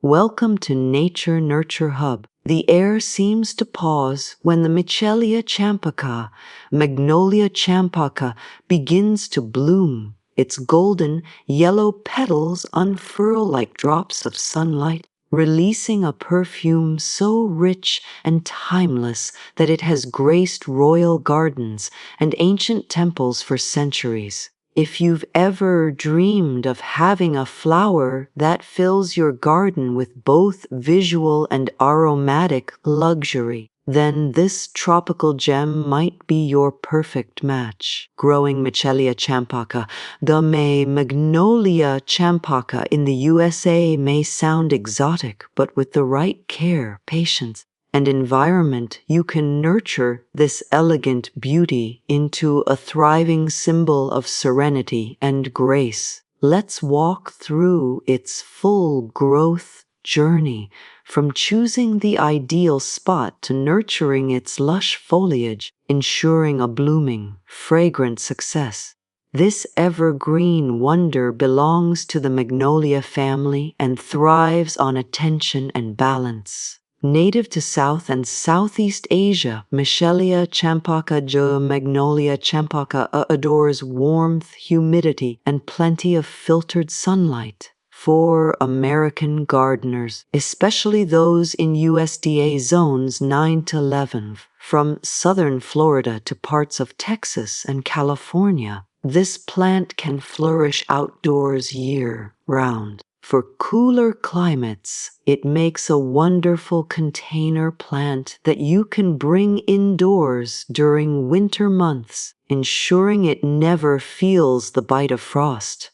Welcome to Nature Nurture Hub. The air seems to pause when the Michelia champaca, Magnolia champaca, begins to bloom. Its golden, yellow petals unfurl like drops of sunlight, releasing a perfume so rich and timeless that it has graced royal gardens and ancient temples for centuries. If you've ever dreamed of having a flower that fills your garden with both visual and aromatic luxury, then this tropical gem might be your perfect match. Growing Michelia champaca, the Magnolia champaca in the USA may sound exotic, but with the right care, patience, and environment, you can nurture this elegant beauty into a thriving symbol of serenity and grace. Let's walk through its full growth journey, from choosing the ideal spot to nurturing its lush foliage, ensuring a blooming, fragrant success. This evergreen wonder belongs to the Magnolia family and thrives on attention and balance. Native to South and Southeast Asia, Michelia champaca Magnolia champaca adores warmth, humidity, and plenty of filtered sunlight. For American gardeners, especially those in USDA zones 9 to 11, from southern Florida to parts of Texas and California, this plant can flourish outdoors year-round. For cooler climates, it makes a wonderful container plant that you can bring indoors during winter months, ensuring it never feels the bite of frost.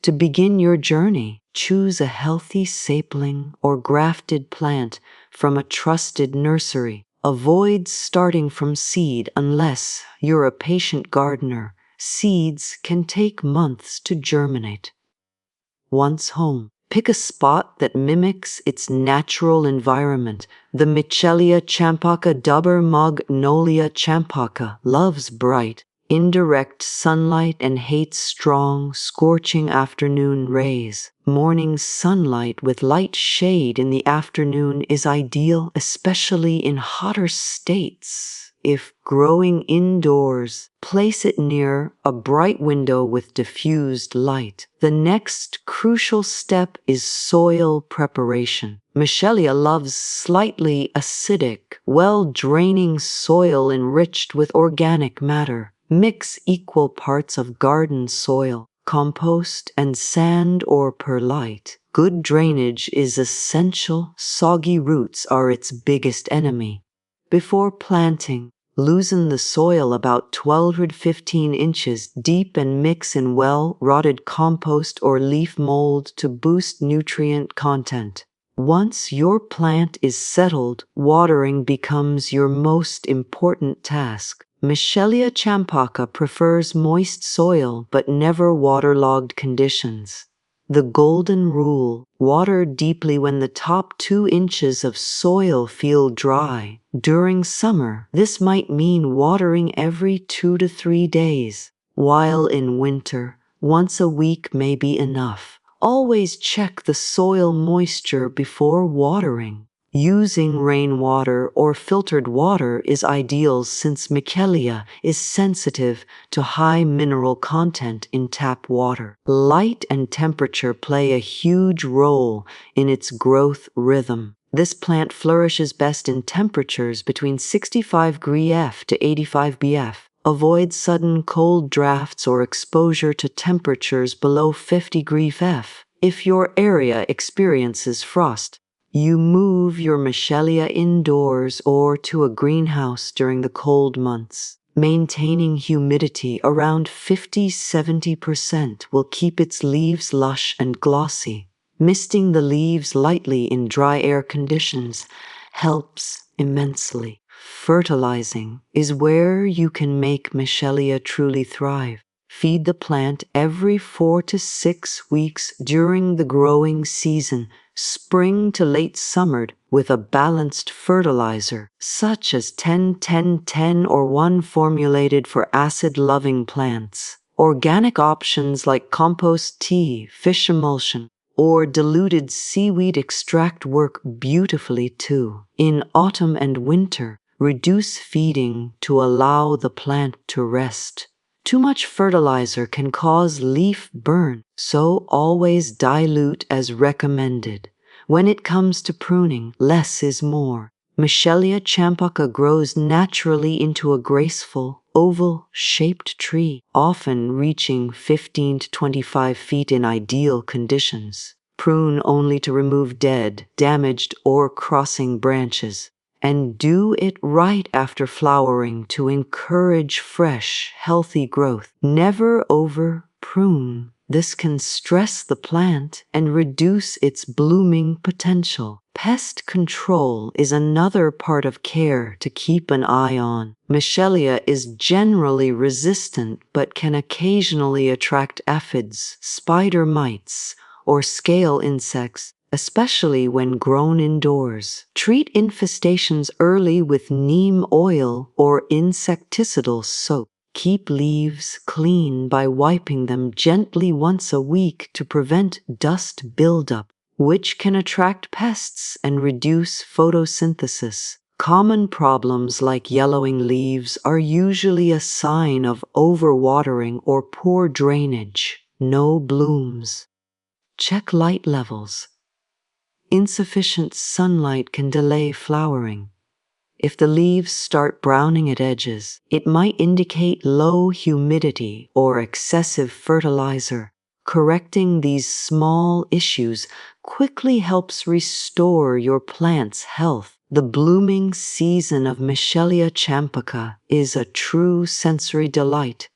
To begin your journey, choose a healthy sapling or grafted plant from a trusted nursery. Avoid starting from seed unless you're a patient gardener. Seeds can take months to germinate. Once home, pick a spot that mimics its natural environment. The Michelia champaca Magnolia champaca loves bright, indirect sunlight and hates strong, scorching afternoon rays. Morning sunlight with light shade in the afternoon is ideal, especially in hotter states. If growing indoors, place it near a bright window with diffused light. The next crucial step is soil preparation. Michelia loves slightly acidic, well-draining soil enriched with organic matter. Mix equal parts of garden soil, compost, and sand or perlite. Good drainage is essential. Soggy roots are its biggest enemy. Before planting, loosen the soil about 12 to 15 inches deep and mix in well-rotted compost or leaf mold to boost nutrient content. Once your plant is settled, watering becomes your most important task. Michelia champaca prefers moist soil but never waterlogged conditions. The golden rule: water deeply when the top 2 inches of soil feel dry. During summer, this might mean watering every 2 to 3 days, while in winter, once a week may be enough. Always check the soil moisture before watering. Using rainwater or filtered water is ideal since Michelia is sensitive to high mineral content in tap water. Light and temperature play a huge role in its growth rhythm. This plant flourishes best in temperatures between 65 F to 85 BF. Avoid sudden cold drafts or exposure to temperatures below 50 F. If your area experiences frost, you move your Michelia indoors or to a greenhouse during the cold months. Maintaining humidity around 50–70% will keep its leaves lush and glossy. Misting the leaves lightly in dry air conditions helps immensely. Fertilizing is where you can make Michelia truly thrive. Feed the plant every 4 to 6 weeks during the growing season, spring to late summer, with a balanced fertilizer, such as 10-10-10 or one formulated for acid-loving plants. Organic options like compost tea, fish emulsion, or diluted seaweed extract work beautifully too. In autumn and winter, reduce feeding to allow the plant to rest. Too much fertilizer can cause leaf burn, so always dilute as recommended. When it comes to pruning, less is more. Michelia champaca grows naturally into a graceful, oval-shaped tree, often reaching 15 to 25 feet in ideal conditions. Prune only to remove dead, damaged, or crossing branches. And do it right after flowering to encourage fresh, healthy growth. Never over-prune. This can stress the plant and reduce its blooming potential. Pest control is another part of care to keep an eye on. Michelia is generally resistant but can occasionally attract aphids, spider mites, or scale insects, especially when grown indoors. Treat infestations early with neem oil or insecticidal soap. Keep leaves clean by wiping them gently once a week to prevent dust buildup, which can attract pests and reduce photosynthesis. Common problems like yellowing leaves are usually a sign of overwatering or poor drainage. No blooms. Check light levels. Insufficient sunlight can delay flowering. If the leaves start browning at edges, it might indicate low humidity or excessive fertilizer. Correcting these small issues quickly helps restore your plant's health. The blooming season of Michelia champaca is a true sensory delight.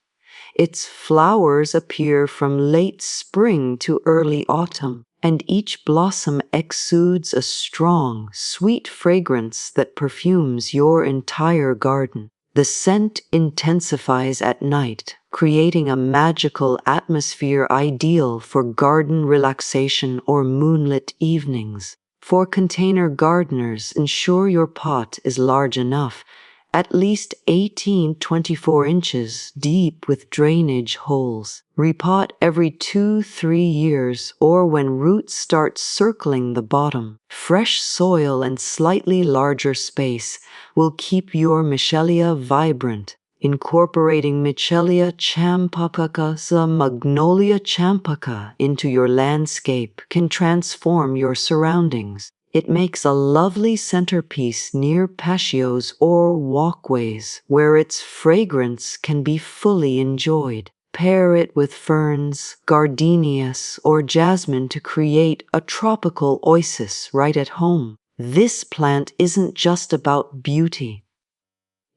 Its flowers appear from late spring to early autumn, and each blossom exudes a strong, sweet fragrance that perfumes your entire garden. The scent intensifies at night, creating a magical atmosphere ideal for garden relaxation or moonlit evenings. For container gardeners, ensure your pot is large enough, at least 18-24 inches deep with drainage holes. Repot every 2-3 years or when roots start circling the bottom. Fresh soil and slightly larger space will keep your Michelia vibrant. Incorporating Michelia champaca's Magnolia champaca into your landscape can transform your surroundings. It makes a lovely centerpiece near patios or walkways where its fragrance can be fully enjoyed. Pair it with ferns, gardenias, or jasmine to create a tropical oasis right at home. This plant isn't just about beauty.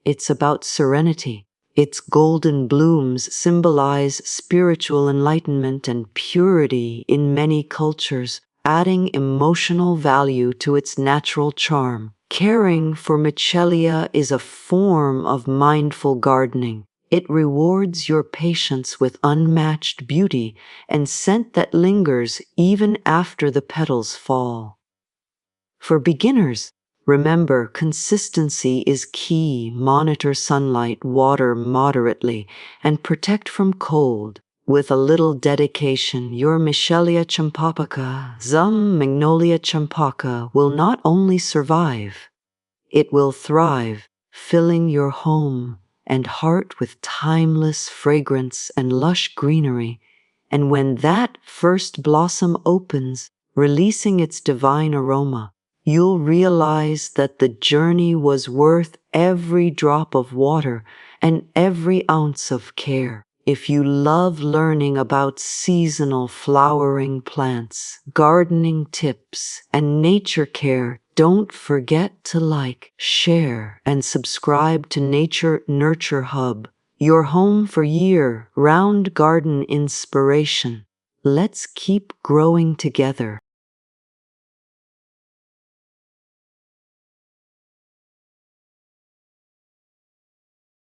It's about serenity. Its golden blooms symbolize spiritual enlightenment and purity in many cultures, adding emotional value to its natural charm. Caring for Michelia is a form of mindful gardening. It rewards your patience with unmatched beauty and scent that lingers even after the petals fall. For beginners, remember, consistency is key. Monitor sunlight, water moderately, and protect from cold. With a little dedication, your Michelia champaca, Magnolia champaca, will not only survive, it will thrive, filling your home and heart with timeless fragrance and lush greenery. And when that first blossom opens, releasing its divine aroma, you'll realize that the journey was worth every drop of water and every ounce of care. If you love learning about seasonal flowering plants, gardening tips, and nature care, don't forget to like, share, and subscribe to Nature Nurture Hub, your home for year-round garden inspiration. Let's keep growing together.